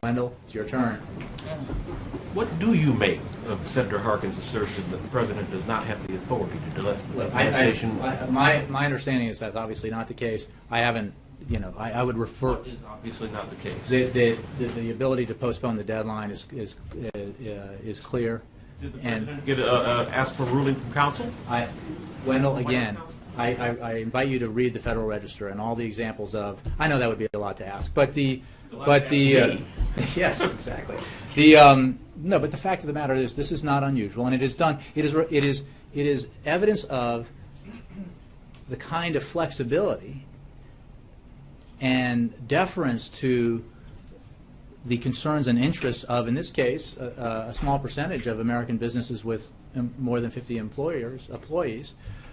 Wendell, it's your turn. What do you make of Senator Harkin's assertion that the President does not have the authority to delay implementation? My understanding is that's obviously not the case. I haven't, I would refer. What is obviously not the case? The ability to postpone the deadline is clear. Did the President get ask for a ruling from Council? Wendell, again, I invite you to read the Federal Register and all the examples of. I know that would be a lot to ask, but yes, exactly. No, but the fact of the matter is, this is not unusual, and it is done. It is evidence of the kind of flexibility and deference to the concerns and interests of, in this case, a small percentage of American businesses with more than 50 employees,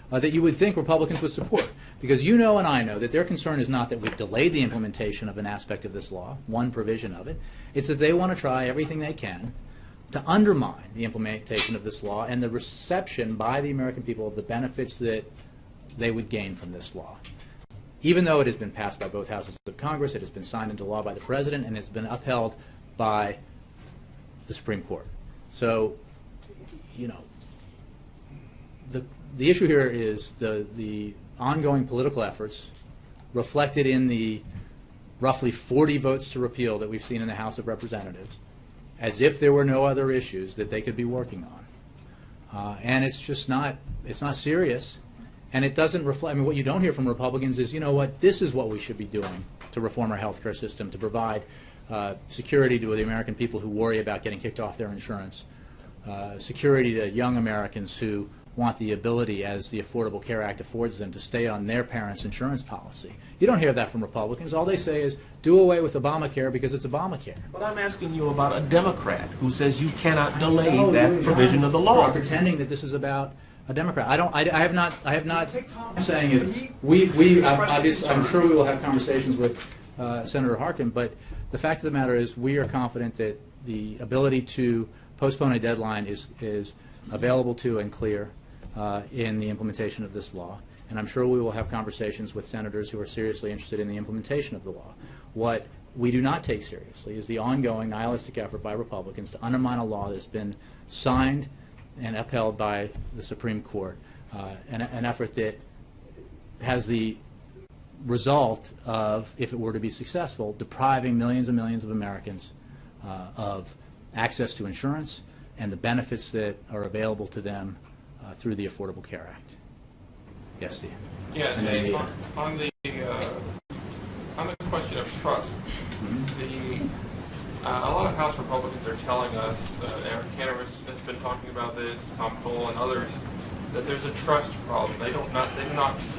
that you would think Republicans would support. Because you know and I know that their concern is not that we've delayed the implementation of an aspect of this law, one provision of it. It's that they want to try everything they can to undermine the implementation of this law and the reception by the American people of the benefits that they would gain from this law. Even though it has been passed by both houses of Congress, it has been signed into law by the President, and it's been upheld by the Supreme Court. So, the issue here is the ongoing political efforts reflected in the roughly 40 votes to repeal that we've seen in the House of Representatives, as if there were no other issues that they could be working on. And it's just not, it's not serious. And it doesn't reflect, I mean, what you don't hear from Republicans is, you know what, this is what we should be doing to reform our health care system, to provide security to the American people who worry about getting kicked off their insurance, security to young Americans who want the ability, as the Affordable Care Act affords them, to stay on their parents' insurance policy. You don't hear that from Republicans. All they say is, do away with ObamaCare because it's ObamaCare. But I'm asking you about a Democrat who says you cannot delay that provision of the law. You're pretending that this is about a Democrat. I have not. I'm saying is, I'm sure we will have conversations with Senator Harkin, but the fact of the matter is, we are confident that the ability to postpone a deadline is available to and clear in the implementation of this law. And I'm sure we will have conversations with senators who are seriously interested in the implementation of the law. What we do not take seriously is the ongoing nihilistic effort by Republicans to undermine a law that's been signed and upheld by the Supreme Court, an effort that has the result of, if it were to be successful, depriving millions and millions of Americans of access to insurance and the benefits that are available to them through the Affordable Care Act. Yes, Steve. Yeah, Jay, on the question of trust, a lot of House Republicans are telling us, Aaron Canavers has been talking about this, Tom Cole and others, that there's a trust problem. They do not trust